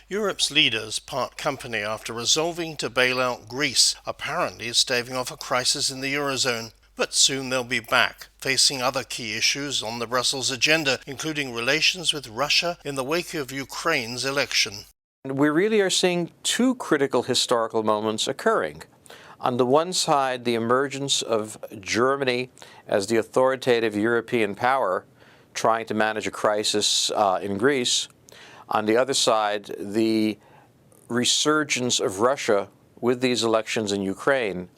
Europe's leaders part company after resolving to bail out Greece, apparently staving off a crisis in the Eurozone. But soon they'll be back, facing other key issues on the Brussels agenda, including relations with Russia in the wake of Ukraine's election. We really are seeing two critical historical moments occurring. On the one side, the emergence of Germany as the authoritative European power trying to manage a crisis in Greece. On the other side, the resurgence of Russia with these elections in Ukraine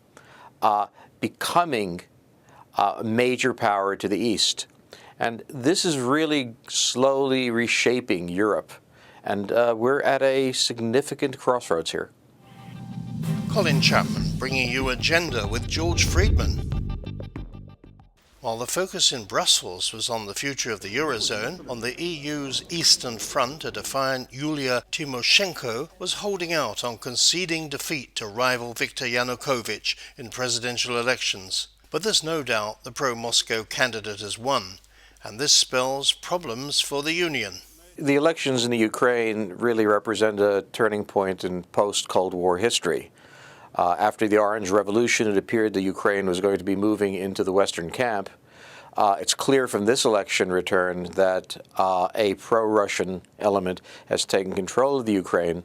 becoming a major power to the East. And this is really slowly reshaping Europe. And we're at a significant crossroads here. Colin Chapman bringing you Agenda with George Friedman. While the focus in Brussels was on the future of the Eurozone, on the EU's Eastern Front, a defiant Yulia Tymoshenko was holding out on conceding defeat to rival Viktor Yanukovych in presidential elections. But there's no doubt the pro-Moscow candidate has won, and this spells problems for the Union. The elections in the Ukraine really represent a turning point in post-Cold War history. After the Orange Revolution, it appeared that Ukraine was going to be moving into the Western camp. It's clear from this election return that a pro-Russian element has taken control of the Ukraine.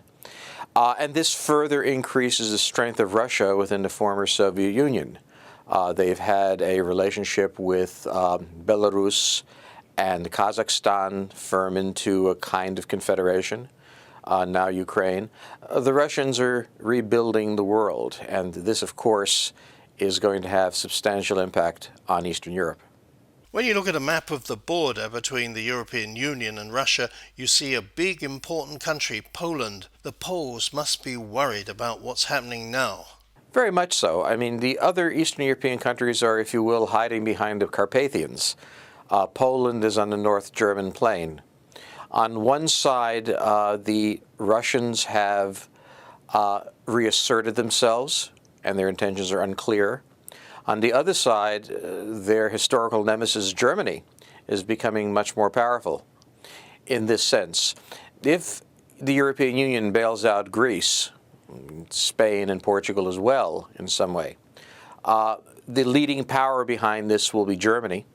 And this further increases the strength of Russia within the former Soviet Union. They've had a relationship with Belarus and Kazakhstan firm into a kind of confederation. Now Ukraine. The Russians are rebuilding the world, and this, of course, is going to have substantial impact on Eastern Europe. When you look at a map of the border between the European Union and Russia, you see a big, important country, Poland. The Poles must be worried about what's happening now. Very much so. I mean, the other Eastern European countries are, if you will, hiding behind the Carpathians. Poland is on the North German plain. On one side, the Russians have reasserted themselves, and their intentions are unclear. On the other side, their historical nemesis, Germany, is becoming much more powerful in this sense. If the European Union bails out Greece, Spain and Portugal as well in some way, the leading power behind this will be Germany.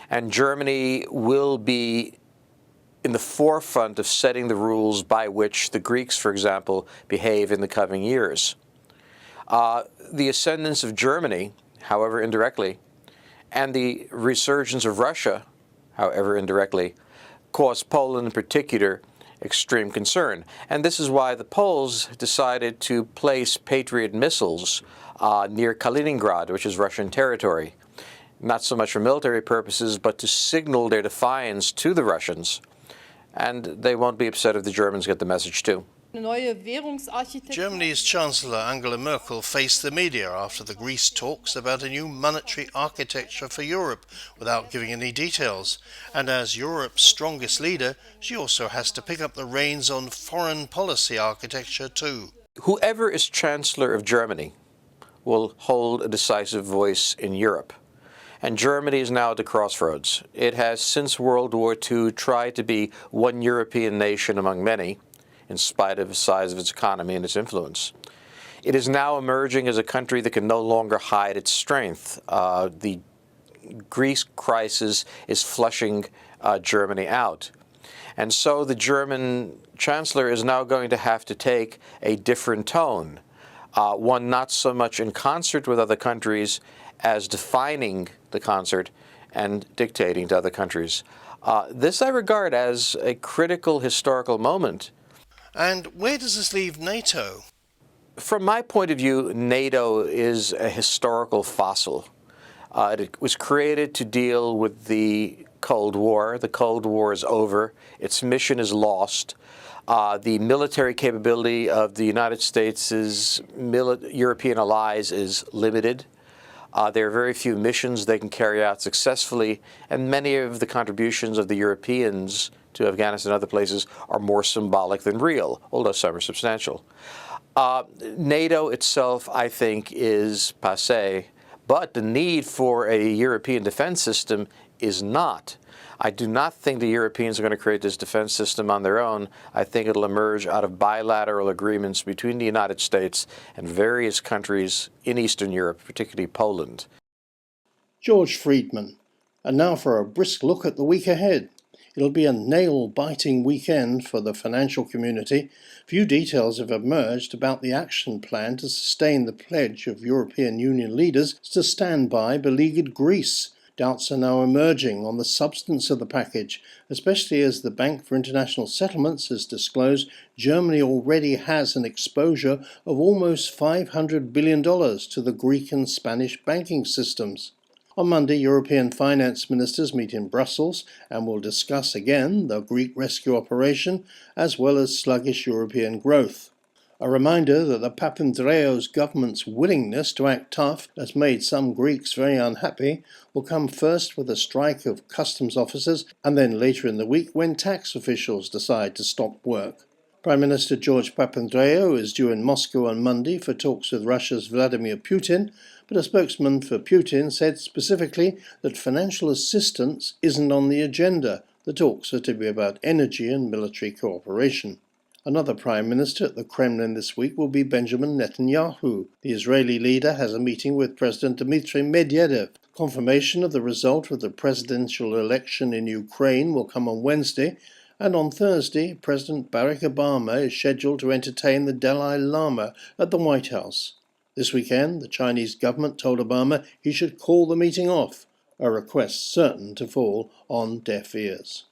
And Germany will be in the forefront of setting the rules by which the Greeks, for example, behave in the coming years. The ascendance of Germany, however indirectly, and the resurgence of Russia, however indirectly, caused Poland in particular extreme concern. And this is why the Poles decided to place Patriot missiles near Kaliningrad, which is Russian territory, not so much for military purposes, but to signal their defiance to the Russians. And they won't be upset if the Germans get the message too. Germany's Chancellor Angela Merkel faced the media after the Greece talks about a new monetary architecture for Europe without giving any details. And as Europe's strongest leader, she also has to pick up the reins on foreign policy architecture too. Whoever is Chancellor of Germany will hold a decisive voice in Europe. And Germany is now at the crossroads. It has, since World War II, tried to be one European nation among many, in spite of the size of its economy and its influence. It is now emerging as a country that can no longer hide its strength. The Greece crisis is flushing Germany out. And so the German Chancellor is now going to have to take a different tone, one not so much in concert with other countries as defining the concert and dictating to other countries. This I regard as a critical historical moment. And where does this leave NATO? From my point of view, NATO is a historical fossil. It was created to deal with the Cold War. The Cold War is over. Its mission is lost. The military capability of the United States' European allies is limited. There are very few missions they can carry out successfully, and many of the contributions of the Europeans to Afghanistan and other places are more symbolic than real, although some are substantial. NATO itself, I think, is passé, but the need for a European defense system is not. I do not think the Europeans are going to create this defense system on their own. I think it'll emerge out of bilateral agreements between the United States and various countries in Eastern Europe, particularly Poland. George Friedman. And now for a brisk look at the week ahead. It'll be a nail-biting weekend for the financial community. Few details have emerged about the action plan to sustain the pledge of European Union leaders to stand by beleaguered Greece. Doubts are now emerging on the substance of the package, especially as the Bank for International Settlements has disclosed Germany already has an exposure of almost $500 billion to the Greek and Spanish banking systems. On Monday, European finance ministers meet in Brussels and will discuss again the Greek rescue operation as well as sluggish European growth. A reminder that the Papandreou's government's willingness to act tough has made some Greeks very unhappy will come first with a strike of customs officers and then later in the week when tax officials decide to stop work. Prime Minister George Papandreou is due in Moscow on Monday for talks with Russia's Vladimir Putin, but a spokesman for Putin said specifically that financial assistance isn't on the agenda. The talks are to be about energy and military cooperation. Another Prime Minister at the Kremlin this week will be Benjamin Netanyahu. The Israeli leader has a meeting with President Dmitry Medvedev. Confirmation of the result of the presidential election in Ukraine will come on Wednesday, and on Thursday, President Barack Obama is scheduled to entertain the Dalai Lama at the White House. This weekend, the Chinese government told Obama he should call the meeting off, a request certain to fall on deaf ears.